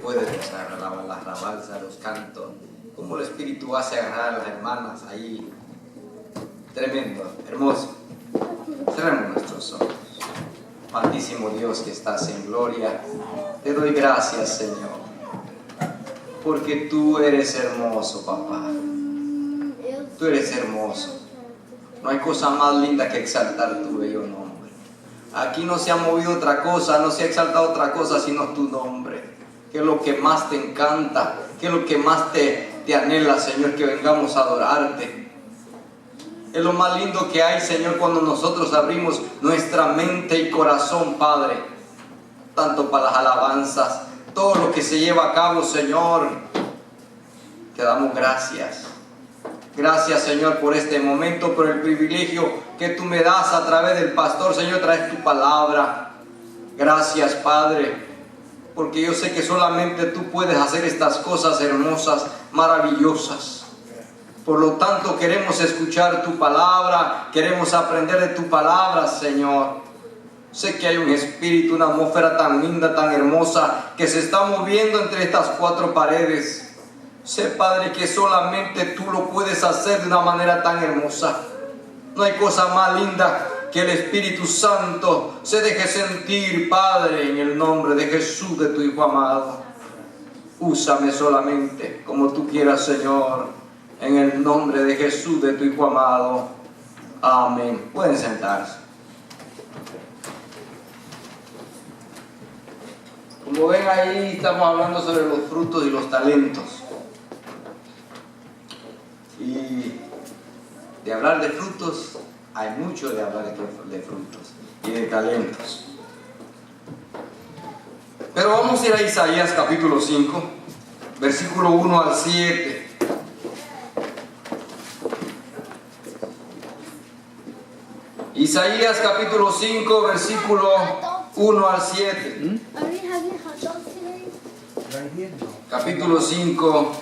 puede besar la alabanza, los cantos, como el Espíritu hace agarrar a las hermanas ahí. Tremendo, hermoso. Cerremos nuestros ojos. Altísimo Dios que estás en gloria, te doy gracias, Señor, porque tú eres hermoso, papá. Tú eres hermoso. No hay cosa más linda que exaltar tu bello nombre. Aquí no se ha movido otra cosa, no se ha exaltado otra cosa sino tu nombre, que es lo que más te encanta, que es lo que más te anhela, Señor, que vengamos a adorarte. Es lo más lindo que hay, Señor, cuando nosotros abrimos nuestra mente y corazón, Padre, tanto para las alabanzas, todo lo que se lleva a cabo, Señor. Te damos gracias. Gracias, Señor, por este momento, por el privilegio que tú me das a través del pastor, Señor, traes tu palabra. Gracias, Padre, porque yo sé que solamente tú puedes hacer estas cosas hermosas, maravillosas. Por lo tanto, queremos escuchar tu palabra, queremos aprender de tu palabra, Señor. Sé que hay un espíritu, una atmósfera tan linda, tan hermosa, que se está moviendo entre estas cuatro paredes. Sé, Padre, que solamente tú lo puedes hacer de una manera tan hermosa. No hay cosa más linda que el Espíritu Santo se deje sentir, Padre, en el nombre de Jesús, de tu Hijo amado. Úsame solamente como tú quieras, Señor. En el nombre de Jesús, de tu Hijo amado. Amén. Pueden sentarse. Como ven ahí, estamos hablando sobre los frutos y los talentos. Y de hablar de frutos, hay mucho de hablar de frutos y de talentos. Pero vamos a ir a Isaías capítulo 5, versículo 1 al 7. Isaías capítulo 5, versículo 1 al 7. Capítulo 5.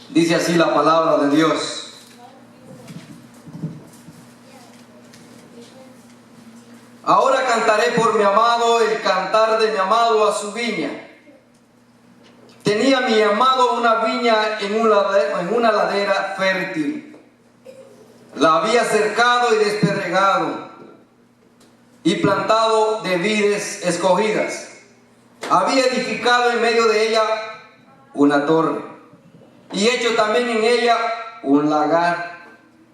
Dice así la palabra de Dios. Ahora cantaré por mi amado el cantar de mi amado a su viña. Tenía mi amado una viña en una ladera fértil. La había cercado y despedregado y plantado de vides escogidas. Había edificado en medio de ella una torre y hecho también en ella un lagar,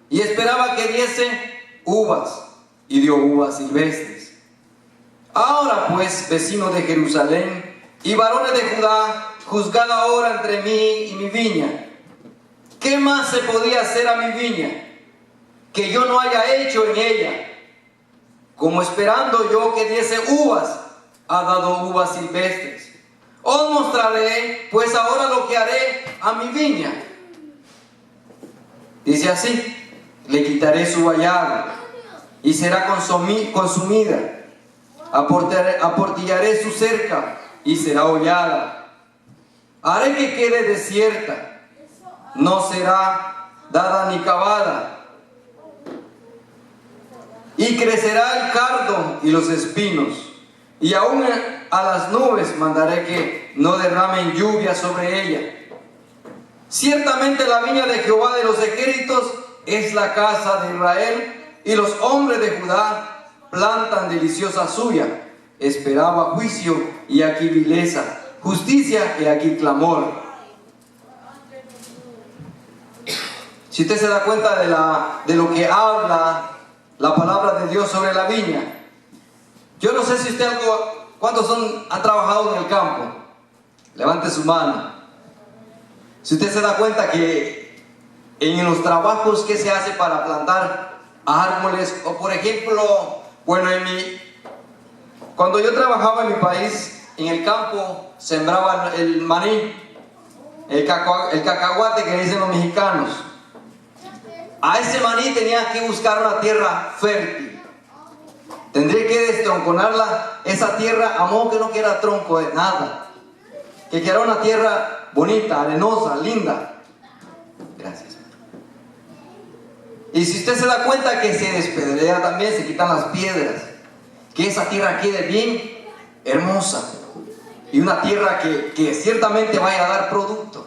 y esperaba que diese uvas, y dio uvas silvestres. Ahora pues, vecinos de Jerusalén y varones de Judá, juzgad ahora entre mí y mi viña. ¿Qué más se podía hacer a mi viña que yo no haya hecho en ella? Como esperando yo que diese uvas, ha dado uvas silvestres. Os mostraré pues ahora lo que haré a mi viña. Dice así: le quitaré su vallado y será consumida. Aportillaré su cerca y será hollada. Haré que quede desierta, no será dada ni cavada. Y crecerá el cardo y los espinos, y aún a las nubes mandaré que no derramen lluvia sobre ella. Ciertamente la viña de Jehová de los ejércitos es la casa de Israel, y los hombres de Judá plantan deliciosa suya. Esperaba juicio, y aquí vileza; justicia, y aquí clamor. Si usted se da cuenta de lo que habla la palabra de Dios sobre la viña. Yo no sé si usted ¿cuántos han trabajado en el campo? Levante su mano. Si usted se da cuenta que en los trabajos que se hace para plantar árboles, o por ejemplo, bueno, cuando yo trabajaba en mi país, en el campo sembraban el maní, el cacahuate que dicen los mexicanos. A ese maní tenía que buscar una tierra fértil. Tendría que destronconarla, esa tierra, a modo que no quiera tronco de nada, que quiera una tierra bonita, arenosa, linda. Gracias. Y si usted se da cuenta que se despedrea también, se quitan las piedras, que esa tierra quede bien hermosa. Y una tierra que ciertamente vaya a dar producto,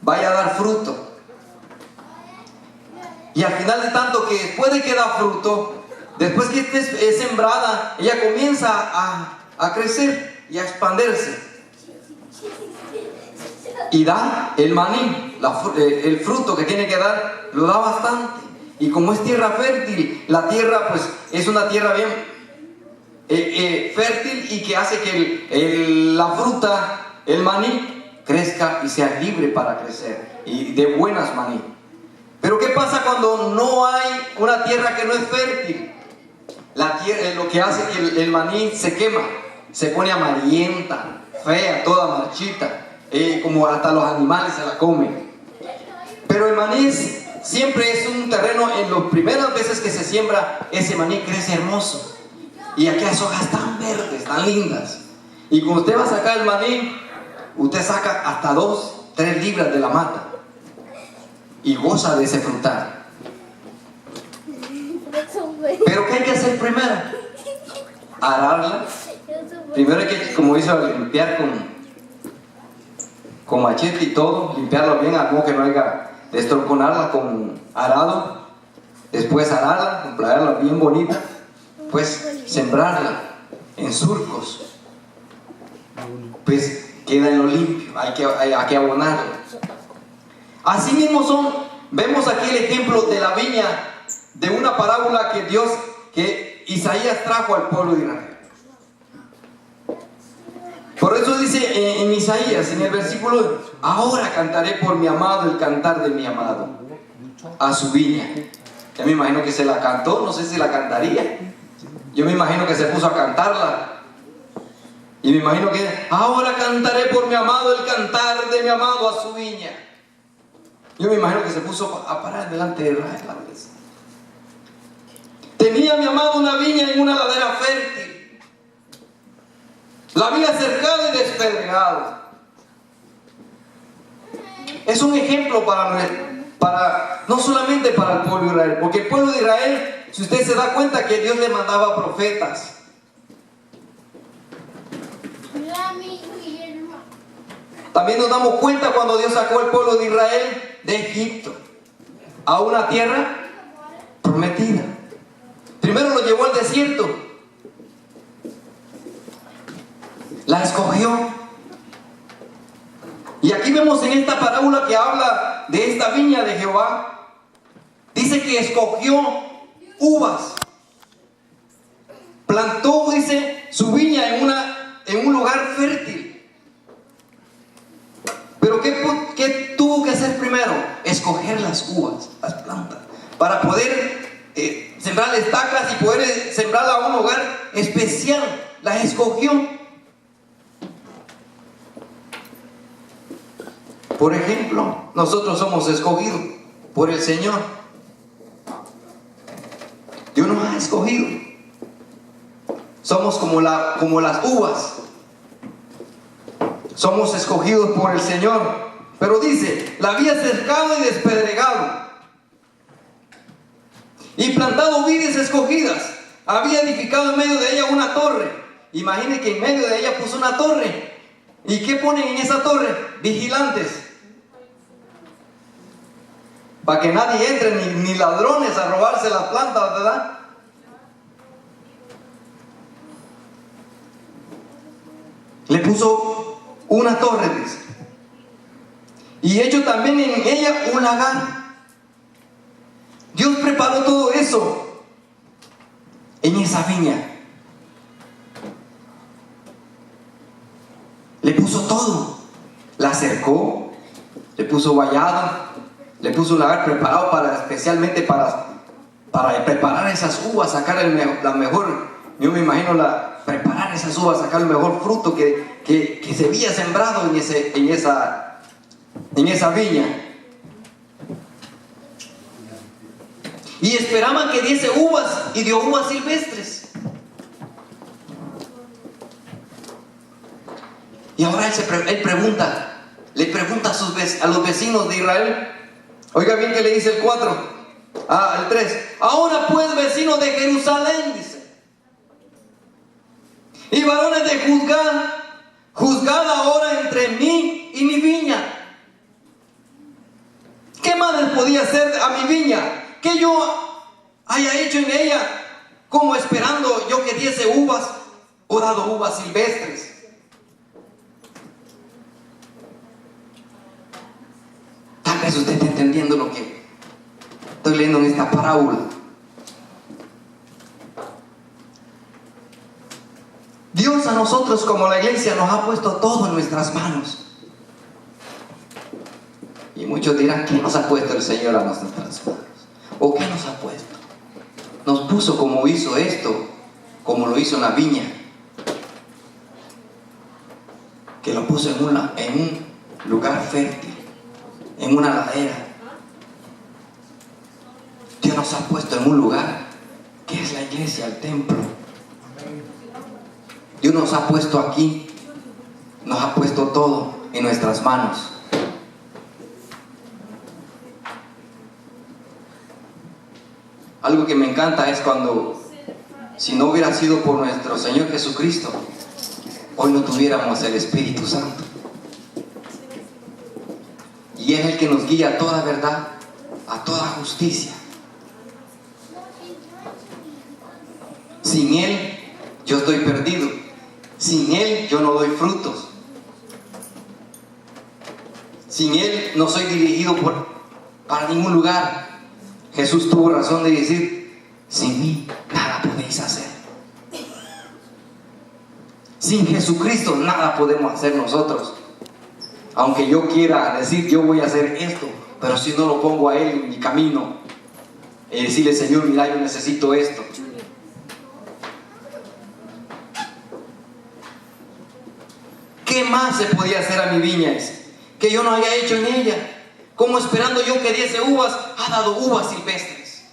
vaya a dar fruto. Y al final de tanto que después de que da fruto, después que esté sembrada, ella comienza a crecer y a expandirse. Y da el maní, el fruto que tiene que dar, lo da bastante. Y como es tierra fértil, la tierra pues es una tierra bien fértil y que hace que la fruta, el maní, crezca y sea libre para crecer y de buenas maní. Pero ¿qué pasa cuando no hay una tierra que no es fértil? La tierra, lo que hace que el maní se quema, se pone amarillenta, fea, toda marchita, como hasta los animales se la comen. Pero el maní siempre es un terreno, en las primeras veces que se siembra, ese maní crece hermoso. Y aquellas hojas tan verdes, tan lindas. Y cuando usted va a sacar el maní, usted saca hasta 2, 3 libras de la mata. Y goza de ese frutal. Pero ¿qué hay que hacer primero? Ararla. Primero hay que, como dice, limpiar con machete y todo. Limpiarla bien, a modo que no haya destroconarla con arado. Después ararla, emplearla bien bonita. Pues sembrarla en surcos. Pues queda en lo limpio. Hay que abonarla. Así mismo vemos aquí el ejemplo de la viña, de una parábola que Isaías trajo al pueblo de Israel. Por eso dice en Isaías, en el versículo: ahora cantaré por mi amado el cantar de mi amado a su viña. Ya me imagino que se la cantó, no sé si la cantaría. Yo me imagino que se puso a cantarla. Y me imagino que ahora cantaré por mi amado el cantar de mi amado a su viña. Yo me imagino que se puso a parar delante de Israel. Tenía mi amado una viña en una ladera fértil. La había cercado y despedregado. Es un ejemplo no solamente para el pueblo de Israel, porque el pueblo de Israel, si usted se da cuenta que Dios le mandaba profetas. También nos damos cuenta cuando Dios sacó al pueblo de Israel de Egipto a una tierra prometida. Primero lo llevó al desierto, la escogió. Y aquí vemos en esta parábola que habla de esta viña de Jehová, dice que escogió uvas, plantó, dice, su viña en un lugar fértil. Pero ¿qué tuvo que hacer primero? Escoger las uvas, las plantas, para poder sembrar estacas y poder sembrarla a un lugar especial. Las escogió. Por ejemplo, nosotros somos escogidos por el Señor. Dios nos ha escogido. Somos como las uvas. Somos escogidos por el Señor. Pero dice, la había cercado y despedregado, y plantado vides escogidas. Había edificado en medio de ella una torre. Imagine que en medio de ella puso una torre. ¿Y qué ponen en esa torre? Vigilantes. Para que nadie entre, ni ladrones a robarse las plantas, ¿verdad? Le puso una torre, dice. Y hecho también en ella un lagar. Dios preparó todo eso en esa viña. Le puso todo. La cercó, le puso vallado, le puso un lagar preparado especialmente para preparar esas uvas, sacar la mejor. Yo me imagino preparar esas uvas, sacar el mejor fruto que se había sembrado en esa viña. Y esperaban que diese uvas, y dio uvas silvestres. Y ahora él le pregunta a los vecinos de Israel. Oiga bien que le dice el 4. El 3. Ahora pues, vecinos de Jerusalén, dice, y varones de Judá, juzgad ahora entre mí y mi viña. ¿Qué más les podía hacer a mi viña que yo haya hecho en ella, como esperando yo que diese uvas o dado uvas silvestres? Tal vez usted esté entendiendo lo que estoy leyendo en esta parábola. Dios a nosotros como la iglesia nos ha puesto todo en nuestras manos. Y muchos dirán, ¿qué nos ha puesto el Señor a nuestras manos? ¿O qué nos ha puesto? Nos puso como hizo esto, como lo hizo en la viña, que lo puso en un lugar fértil, en una ladera. Dios nos ha puesto en un lugar que es la iglesia, el templo. Dios nos ha puesto aquí, nos ha puesto todo en nuestras manos. Algo que me encanta es cuando, si no hubiera sido por nuestro Señor Jesucristo, hoy no tuviéramos el Espíritu Santo. Y es el que nos guía a toda verdad, a toda justicia. Sin Él, yo estoy perdido. Sin Él, yo no doy frutos. Sin Él, no soy dirigido para ningún lugar. Jesús tuvo razón de decir, sin mí nada podéis hacer. Sin Jesucristo nada podemos hacer nosotros. Aunque yo quiera decir, yo voy a hacer esto, pero si no lo pongo a Él en mi camino, y decirle, Señor, mira, yo necesito esto. ¿Qué más se podía hacer a mi viña que yo no haya hecho en ella? Como esperando yo que diese uvas, ha dado uvas silvestres.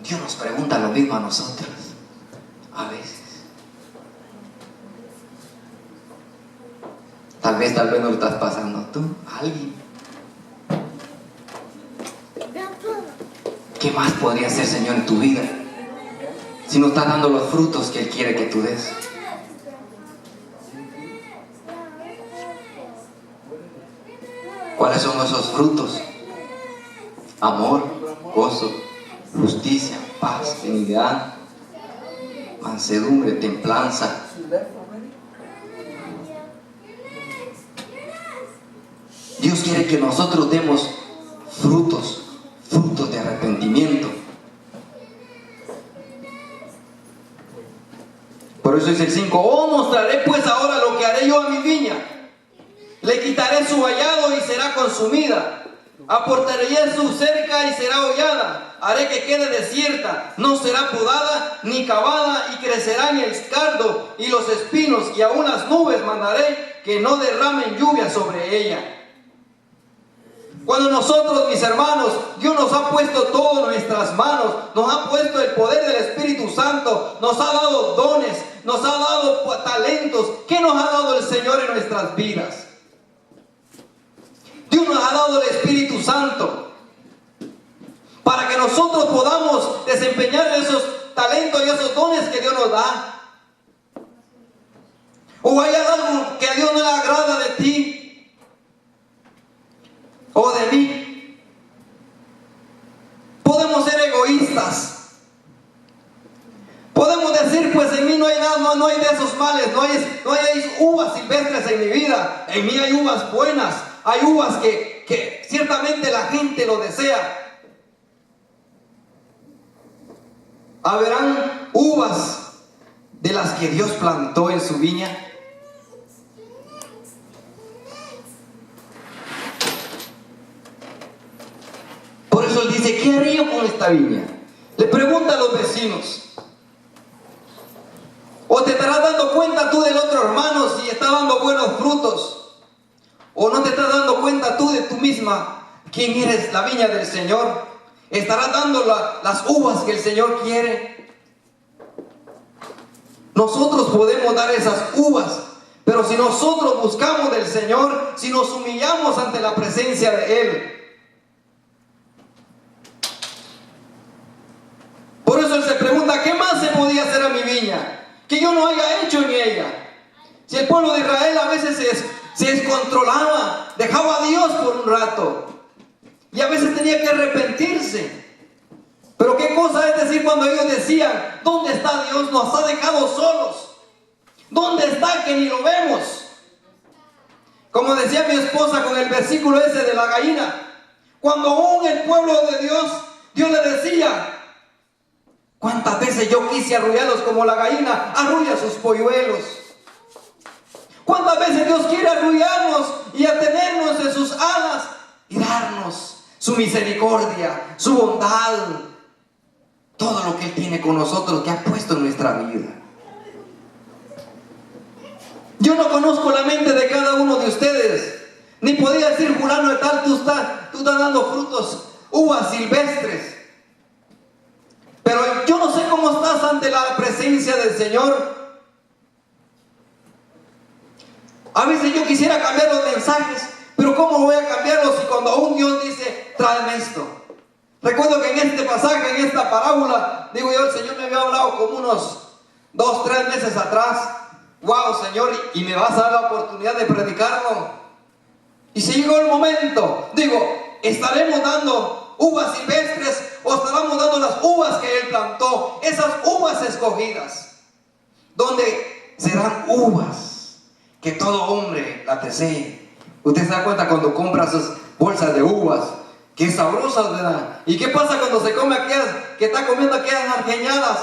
Dios nos pregunta lo mismo a nosotros, a veces. Tal vez no lo estás pasando tú, a alguien. ¿Qué más podría hacer, Señor, en tu vida si no estás dando los frutos que Él quiere que tú des? ¿Cuáles son esos frutos? Amor, gozo, justicia, paz, benignidad, mansedumbre, templanza. Dios quiere que nosotros demos frutos de arrepentimiento. Por eso dice el 5, mostraré pues ahora lo que haré yo a mi viña. Le quitaré su vallado y será consumida. Aportaré su cerca y será hollada. Haré que quede desierta, no será podada ni cavada, y crecerán el cardo y los espinos, y aún las nubes mandaré que no derramen lluvia sobre ella. Cuando nosotros, mis hermanos, Dios nos ha puesto todo en nuestras manos, nos ha puesto el poder del Espíritu Santo, nos ha dado dones, nos ha dado talentos. ¿Qué nos ha dado el Señor en nuestras vidas? Dios nos ha dado el Espíritu Santo para que nosotros podamos desempeñar esos talentos y esos dones que Dios nos da. O hay algo que a Dios no le agrada de ti o de mí. Podemos ser egoístas. Podemos decir, pues en mí no hay nada, no hay de esos males, no hay uvas silvestres en mi vida. En mí hay uvas buenas, hay uvas que ciertamente la gente lo desea. ¿Habrán uvas de las que Dios plantó en su viña? Por eso Él dice, ¿qué haré yo con esta viña? Le pregunta a los vecinos. ¿O te estarás dando cuenta tú del otro hermano si está dando buenos frutos? ¿O no te estás dando cuenta tú de tú misma quién eres, la viña del Señor? ¿Estarás dando las uvas que el Señor quiere? Nosotros podemos dar esas uvas, Pero si nosotros buscamos del Señor, si nos humillamos ante la presencia de Él. Por eso Él se pregunta, ¿qué más se podía hacer a mi viña que yo no haya hecho en ella? Si el pueblo de Israel a veces se descontrolaba, dejaba a Dios por un rato, y a veces tenía que arrepentirse. Pero qué cosa es decir cuando ellos decían, ¿dónde está Dios? Nos ha dejado solos. ¿Dónde está que ni lo vemos? Como decía mi esposa con el versículo ese de la gallina, cuando aún el pueblo de Dios le decía, ¿cuántas veces yo quise arrullarlos como la gallina arrulla sus polluelos? ¿Cuántas veces Dios quiere arrullarnos y atenernos en sus alas y darnos su misericordia, su bondad, todo lo que Él tiene con nosotros, que ha puesto en nuestra vida? Yo no conozco la mente de cada uno de ustedes, ni podía decir, fulano de tal, tú estás dando frutos, uvas silvestres. Pero yo no sé cómo estás ante la presencia del Señor. A veces yo quisiera cambiar los mensajes, pero ¿cómo voy a cambiarlos si cuando aún Dios dice, tráeme esto? Recuerdo que en este pasaje, en esta parábola, digo yo, el Señor me había hablado como unos 2, 3 meses atrás. Wow, Señor, y me vas a dar la oportunidad de predicarlo. Y si llegó el momento, digo, ¿estaremos dando uvas silvestres o estaremos dando las uvas que Él plantó? Esas uvas escogidas, donde serán uvas que todo hombre la desee. Usted se da cuenta cuando compra sus bolsas de uvas, que sabrosas, ¿verdad? ¿Y qué pasa cuando se come aquellas que está comiendo aquellas argeñadas?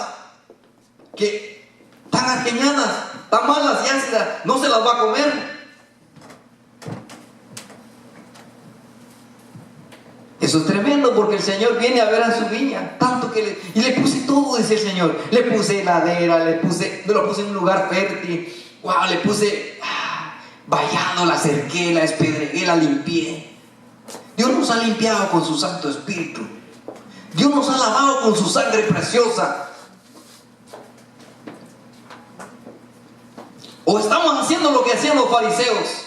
Que están argeñadas, tan malas y ácidas, no se las va a comer. Eso es tremendo, porque el Señor viene a ver a su viña, tanto que le puse todo, dice el Señor. Le puse heladera, lo puse en un lugar fértil. Wow, le puse vallado, la cerqué, la espedregué, la limpié. Dios nos ha limpiado con su Santo Espíritu. Dios nos ha lavado con su sangre preciosa. ¿O estamos haciendo lo que hacían los fariseos?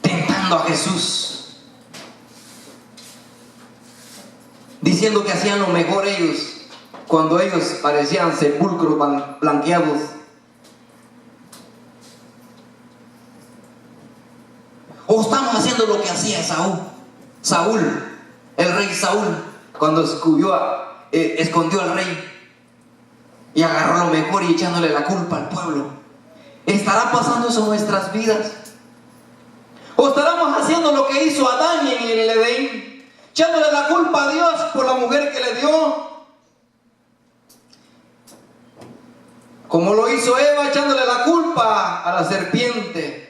Tentando a Jesús, diciendo que hacían lo mejor ellos, cuando ellos parecían sepulcros blanqueados. ¿O estamos haciendo lo que hacía Saúl, el rey Saúl, cuando escondió al rey y agarró lo mejor y echándole la culpa al pueblo? ¿Estará pasando eso en nuestras vidas? ¿O estaremos haciendo lo que hizo Adán en el Edén, echándole la culpa a Dios por la mujer que le dio? Como lo hizo Eva, echándole la culpa a la serpiente.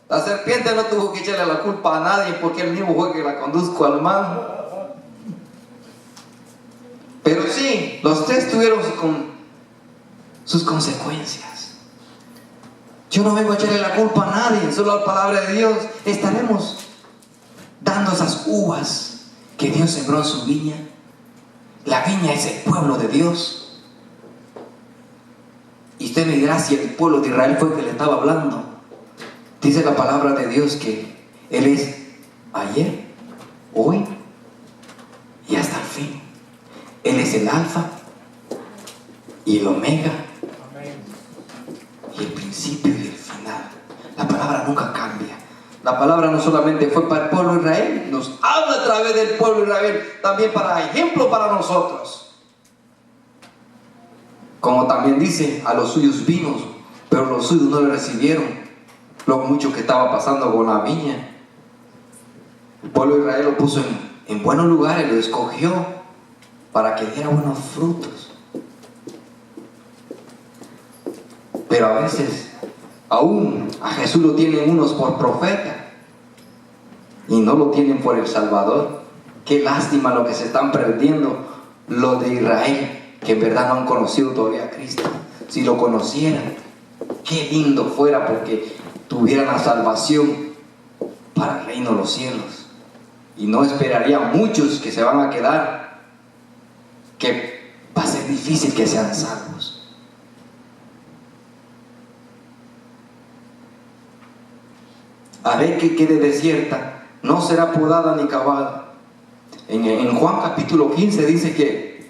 La serpiente no tuvo que echarle la culpa a nadie, porque él mismo fue que la condujo al mal. Pero sí, los tres tuvieron sus consecuencias. Yo no vengo a echarle la culpa a nadie, solo a la palabra de Dios. Estaremos dando esas uvas que Dios sembró en su viña. La viña es el pueblo de Dios. Y usted me dirá, si el pueblo de Israel fue el que le estaba hablando. Dice la palabra de Dios que Él es ayer, hoy y hasta el fin. Él es el alfa y el omega, y el principio y el final. La palabra nunca cambia. La palabra no solamente fue para el pueblo de Israel, nos habla a través del pueblo de Israel, también para ejemplo para nosotros. Como también dice, a los suyos vino, pero los suyos no le recibieron. Lo mucho que estaba pasando con la viña. El pueblo de Israel lo puso en buenos lugares, lo escogió para que diera buenos frutos. Pero a veces aún a Jesús lo tienen unos por profeta y no lo tienen por el Salvador. Qué lástima lo que se están perdiendo los de Israel, que en verdad no han conocido todavía a Cristo. Si lo conocieran, qué lindo fuera, porque tuvieran la salvación para el reino de los cielos. Y no esperaría muchos que se van a quedar, que va a ser difícil que sean salvos. Haré que quede desierta, no será podada ni cavada. En Juan capítulo 15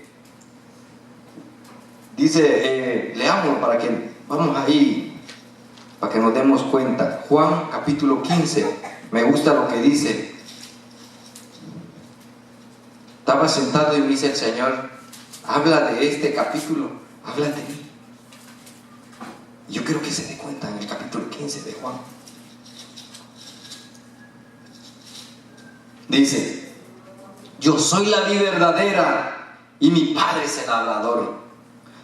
leamos para que, vamos ahí, para que nos demos cuenta. Juan capítulo 15, me gusta lo que dice. Estaba sentado y me dice el Señor, habla de este capítulo, habla de mí. Yo quiero que se dé cuenta en el capítulo 15 de Juan. Dice, yo soy la vid verdadera y mi Padre es el labrador.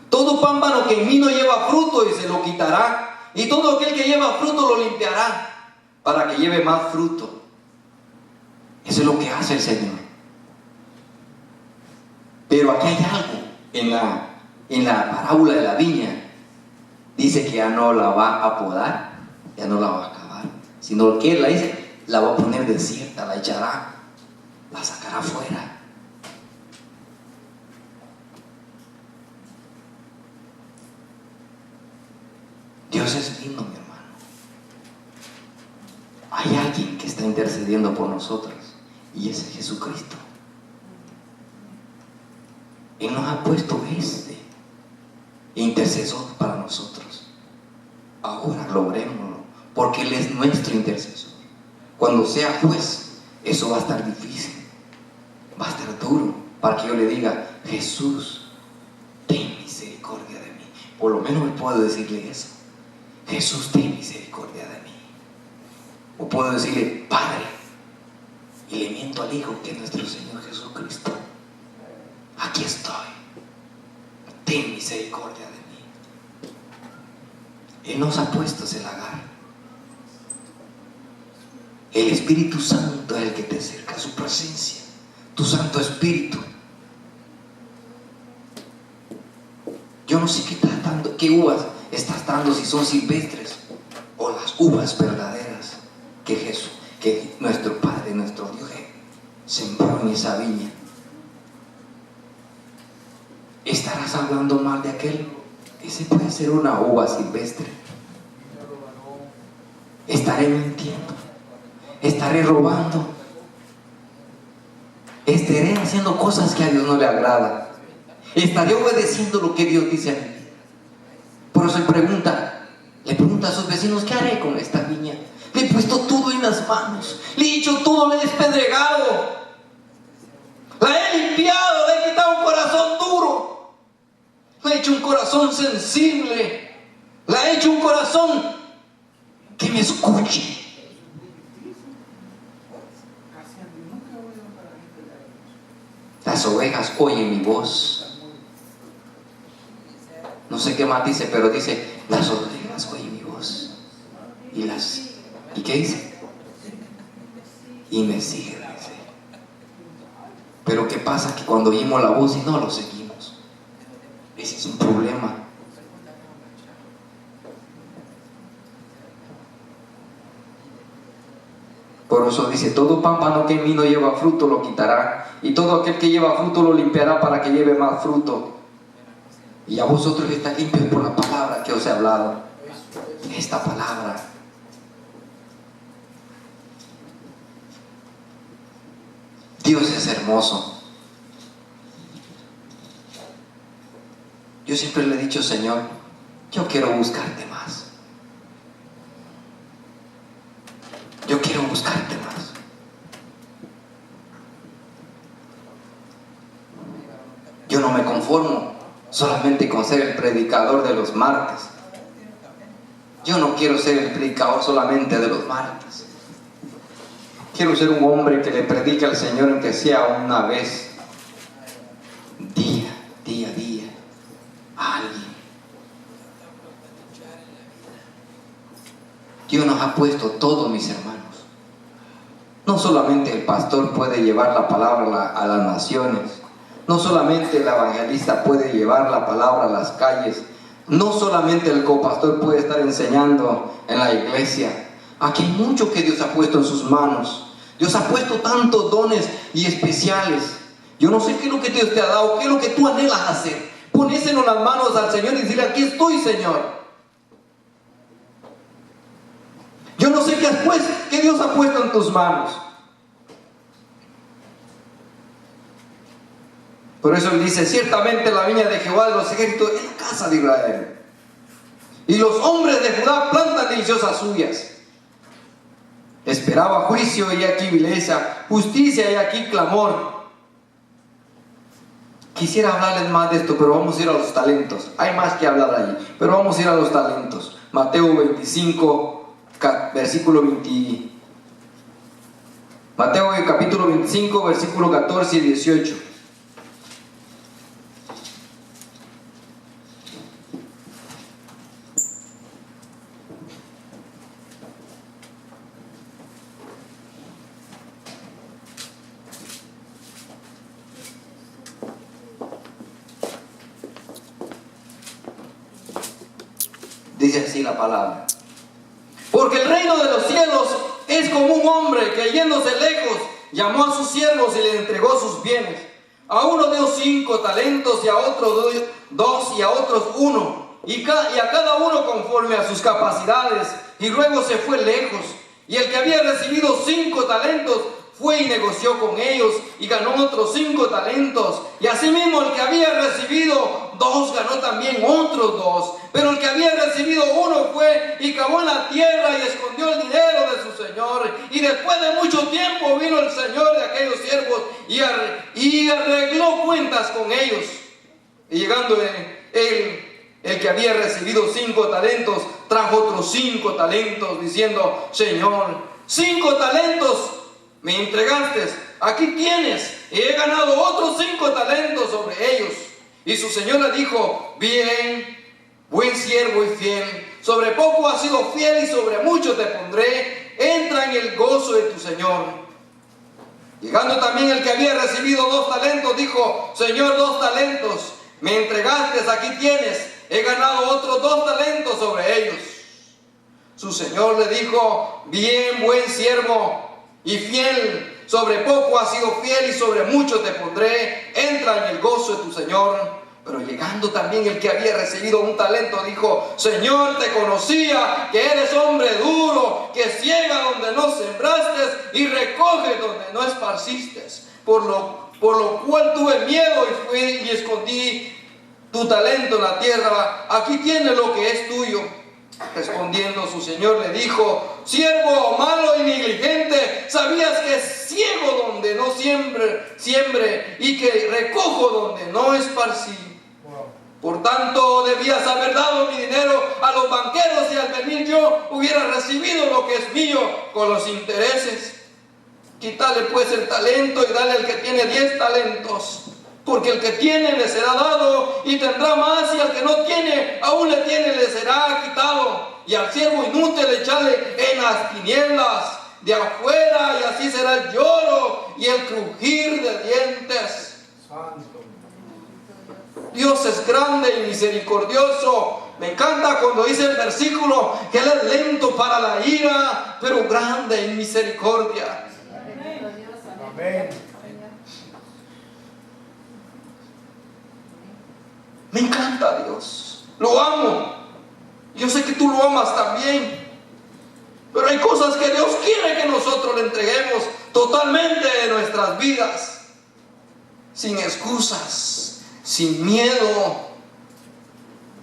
Todo pámpano que en mí no lleva fruto y se lo quitará, y todo aquel que lleva fruto lo limpiará para que lleve más fruto. Eso es lo que hace el Señor. Pero aquí hay algo en la parábola de la viña. Dice que ya no la va a podar, ya no la va a acabar, sino que la va a poner desierta, la echará, la sacará afuera. Dios es lindo, mi hermano. Hay alguien que está intercediendo por nosotros y ese es Jesucristo. Él nos ha puesto intercesor para nosotros. Ahora logrémoslo, porque Él es nuestro intercesor. Cuando sea juez, eso va a estar difícil, va a estar duro, para que yo le diga, Jesús, ten misericordia de mí. Por lo menos puedo decirle eso. Jesús, ten misericordia de mí. O puedo decirle, Padre, y le miento al Hijo, que es nuestro Señor Jesucristo. Aquí estoy, ten misericordia de mí. Él nos ha puesto ese lagar. El Espíritu Santo es el que te acerca a su presencia, tu Santo Espíritu. Yo no sé qué uvas estás dando, si son silvestres o las uvas verdaderas que Jesús, que nuestro Padre, nuestro Dios sembró en esa viña. ¿Estarás hablando mal de aquel? Ese puede ser una uva silvestre. Estaré mintiendo, estaré robando, estaré haciendo cosas que a Dios no le agrada, estaré obedeciendo lo que Dios dice a mí. Por eso le pregunta a sus vecinos, ¿qué haré con esta viña? Le he puesto todo en las manos, le he hecho todo, le he despedregado, la he limpiado, le he quitado un corazón duro, le he hecho un corazón sensible, le he hecho un corazón que me escuche. Las ovejas oyen mi voz. No sé qué más dice, pero dice, las ovejas oyen mi voz. ¿Y qué dice? Y me siguen, dice. Pero ¿qué pasa? Que cuando oímos la voz y no lo seguimos, ese es un problema. Por eso dice, todo pámpano que en mí no lleva fruto lo quitará, y todo aquel que lleva fruto lo limpiará para que lleve más fruto. Y a vosotros estáis limpios por la palabra que os he hablado. Esta palabra. Dios es hermoso. Yo siempre le he dicho, Señor, yo quiero buscarte más. Yo quiero buscarte más. Yo no me conformo solamente con ser el predicador de los martes. Yo no quiero ser el predicador solamente de los martes. Quiero ser un hombre que le predique al Señor, aunque sea una vez, día a día, a alguien. Dios nos ha puesto todo, mis hermanos. No solamente el pastor puede llevar la palabra a las naciones. No solamente el evangelista puede llevar la palabra a las calles. No solamente el copastor puede estar enseñando en la iglesia. Aquí hay mucho que Dios ha puesto en sus manos. Dios ha puesto tantos dones y especiales. Yo no sé qué es lo que Dios te ha dado, qué es lo que tú anhelas hacer. Ponéselo en las manos al Señor y decirle, aquí estoy, Señor. Yo no sé qué Dios ha puesto en tus manos. Por eso Él dice, ciertamente la viña de Jehová de los ejércitos es la casa de Israel. Y los hombres de Judá plantan deliciosas suyas. Esperaba juicio y aquí vileza, justicia y aquí clamor. Quisiera hablarles más de esto, pero vamos a ir a los talentos. Hay más que hablar ahí, pero vamos a ir a los talentos. Mateo 25, versículo 20. Mateo capítulo 25, versículo 14 y 18. Dice así la palabra. Porque el reino de los cielos es como un hombre que yéndose lejos llamó a sus siervos y les entregó sus bienes. A uno dio 5 talentos y a otro 2 y a otros 1. Y a cada uno conforme a sus capacidades. Y luego se fue lejos. Y el que había recibido 5 talentos fue y negoció con ellos y ganó otros 5 talentos. Y asimismo el que había recibido 2 ganó también otros 2. Pero el que había recibido 1 fue y cavó en la tierra y escondió el dinero de su señor. Y después de mucho tiempo vino el señor de aquellos siervos y arregló cuentas con ellos. Y llegando el que había recibido 5 talentos trajo otros 5 talentos diciendo: Señor, 5 talentos me entregaste, aquí tienes, y he ganado otros 5 talentos sobre ellos. Y su señor le dijo: bien, buen siervo y fiel, sobre poco has sido fiel y sobre mucho te pondré, entra en el gozo de tu señor. Llegando también el que había recibido 2 talentos, dijo: Señor, 2 talentos me entregaste, aquí tienes, he ganado otros 2 talentos sobre ellos. Su señor le dijo: bien, buen siervo y fiel, sobre poco has sido fiel y sobre mucho te pondré, entra en el gozo de tu señor. Pero llegando también el que había recibido 1 talento, dijo: Señor, te conocía que eres hombre duro, que ciega donde no sembraste y recoge donde no esparciste. Por lo cual tuve miedo y fui y escondí tu talento en la tierra. Aquí tienes lo que es tuyo. Respondiendo su señor le dijo: siervo malo y negligente, sabías que ciego donde no siembre y que recojo donde no esparcí. Por tanto debías haber dado mi dinero a los banqueros y al venir yo hubiera recibido lo que es mío con los intereses. Quítale pues el talento y dale al que tiene 10 talentos. Porque el que tiene le será dado y tendrá más, y al que no tiene, aún le será quitado. Y al siervo inútil echarle en las tinieblas de afuera, y así será el lloro y el crujir de dientes. Santo. Dios es grande y misericordioso. Me encanta cuando dice el versículo que Él es lento para la ira, pero grande en misericordia. Amén. Me encanta Dios, lo amo. Yo sé que tú lo amas también. Pero hay cosas que Dios quiere que nosotros le entreguemos totalmente de nuestras vidas, sin excusas, sin miedo,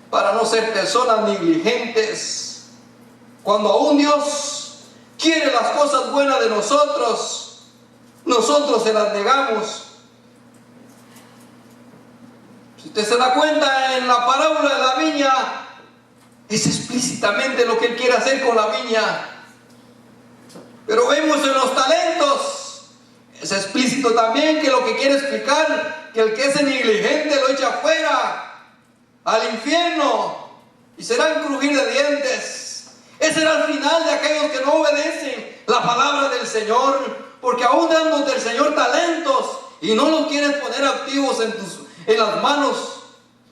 para no ser personas negligentes. Cuando aún Dios quiere las cosas buenas de nosotros, nosotros se las negamos. Si usted se da cuenta en la parábola de la viña, es explícitamente lo que Él quiere hacer con la viña. Pero vemos en los talentos, es explícito también que lo que quiere explicar, que el que es negligente lo echa afuera, al infierno, y serán crujir de dientes. Ese era el final de aquellos que no obedecen la palabra del Señor, porque aún dándote el Señor talentos y no los quieres poner activos en las manos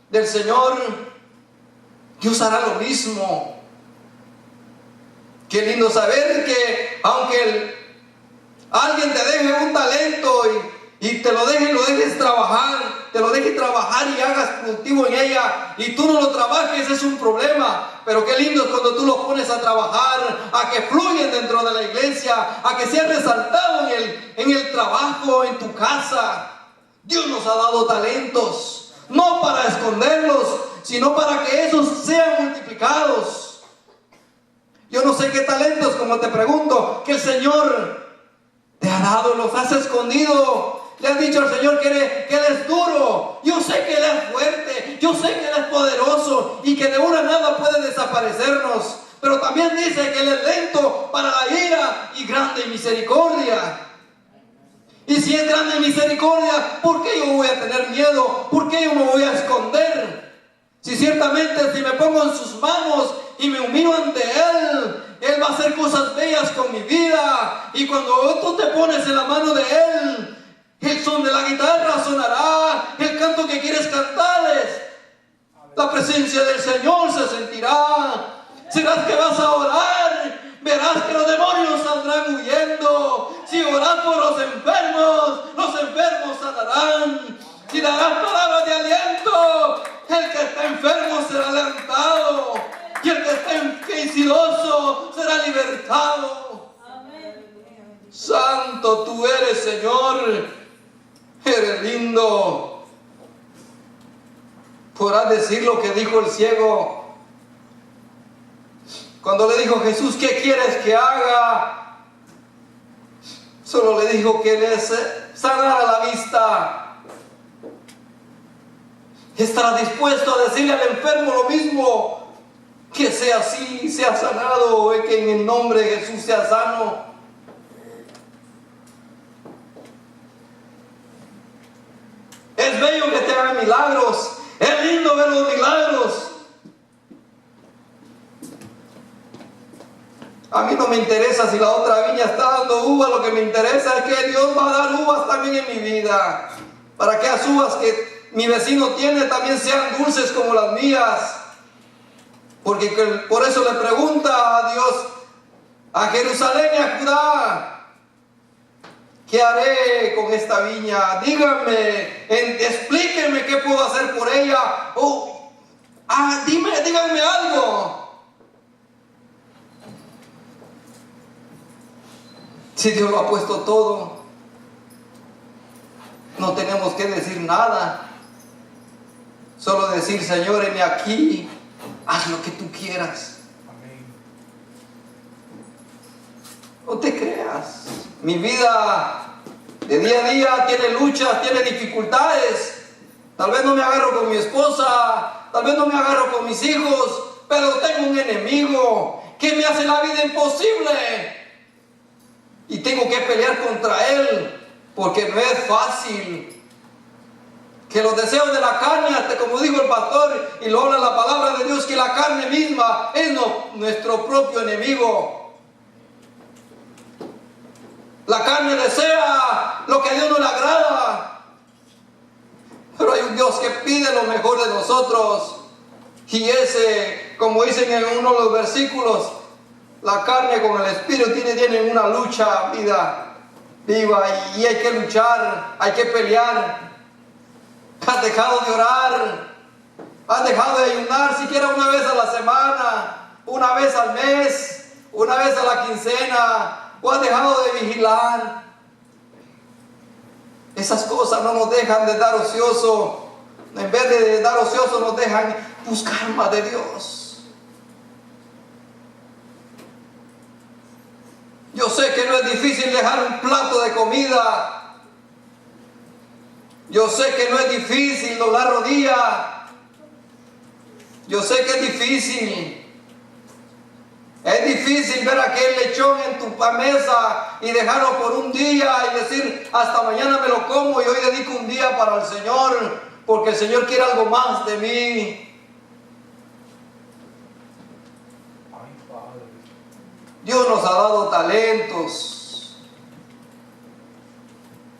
del Señor, Dios hará lo mismo. Qué lindo saber que aunque alguien te deje un talento y te lo dejes trabajar, te lo dejes trabajar y hagas productivo en ella, y tú no lo trabajes, es un problema. Pero qué lindo es cuando tú lo pones a trabajar, a que fluyen dentro de la iglesia, a que sea resaltado en el trabajo, en tu casa. Dios nos ha dado talentos, no para esconderlos, sino para que esos sean multiplicados. Yo no sé qué talentos, como te pregunto, que el Señor te ha dado, los has escondido. Le has dicho al Señor que Él es duro. Yo sé que Él es fuerte, yo sé que Él es poderoso y que de una nada puede desaparecernos. Pero también dice que Él es lento para la ira y grande en misericordia. Y si es grande en misericordia, ¿por qué yo voy a tener miedo? ¿Por qué yo me voy a esconder? Si ciertamente si me pongo en sus manos y me humillo ante Él, Él va a hacer cosas bellas con mi vida. Y cuando tú te pones en la mano de Él, el son de la guitarra sonará, el canto que quieres cantarles, la presencia del Señor se sentirá. Serás que vas a orar, verás que los demonios saldrán huyendo. Si oras por los enfermos sanarán. Si darás palabras de aliento, el que está enfermo será alentado, y el que está enfermizo será libertado. Santo tú eres, Señor, eres lindo. Podrás decir lo que dijo el ciego cuando le dijo Jesús: ¿qué quieres que haga? Solo le dijo que les sanara la vista. ¿Estará dispuesto a decirle al enfermo lo mismo? Que sea así, sea sanado, que en el nombre de Jesús sea sano. Es bello que te hagan milagros, es lindo ver los milagros. A mí no me interesa si la otra viña está dando uvas, lo que me interesa es que Dios va a dar uvas también en mi vida, para que las uvas que mi vecino tiene también sean dulces como las mías. Porque por eso le pregunta a Dios, a Jerusalén y a Judá: ¿qué haré con esta viña? Díganme, explíquenme qué puedo hacer por ella. Díganme algo. Si Dios lo ha puesto todo, no tenemos que decir nada. Solo decir: Señor, heme aquí, haz lo que tú quieras. No te creas. Mi vida de día a día tiene luchas, tiene dificultades. Tal vez no me agarro con mi esposa, tal vez no me agarro con mis hijos, pero tengo un enemigo que me hace la vida imposible. Y tengo que pelear contra él, porque no es fácil. Que los deseos de la carne, como dijo el pastor, y lo habla la palabra de Dios, que la carne misma es nuestro propio enemigo. La carne desea lo que a Dios no le agrada, pero hay un Dios que pide lo mejor de nosotros. Y ese, como dicen en uno de los versículos, la carne con el espíritu tienen una lucha viva, y hay que luchar, hay que pelear. Has dejado de orar, has dejado de ayunar siquiera una vez a la semana, una vez al mes, una vez a la quincena, o has dejado de vigilar. Esas cosas no nos dejan de dar ocioso. En vez de dar ocioso, nos dejan buscar más de Dios. Yo sé que no es difícil dejar un plato de comida. Yo sé que no es difícil doblar rodilla. Yo sé que es difícil. Es difícil ver aquel lechón en tu mesa y dejarlo por un día y decir: hasta mañana me lo como y hoy dedico un día para el Señor, porque el Señor quiere algo más de mí. Dios nos ha dado talentos.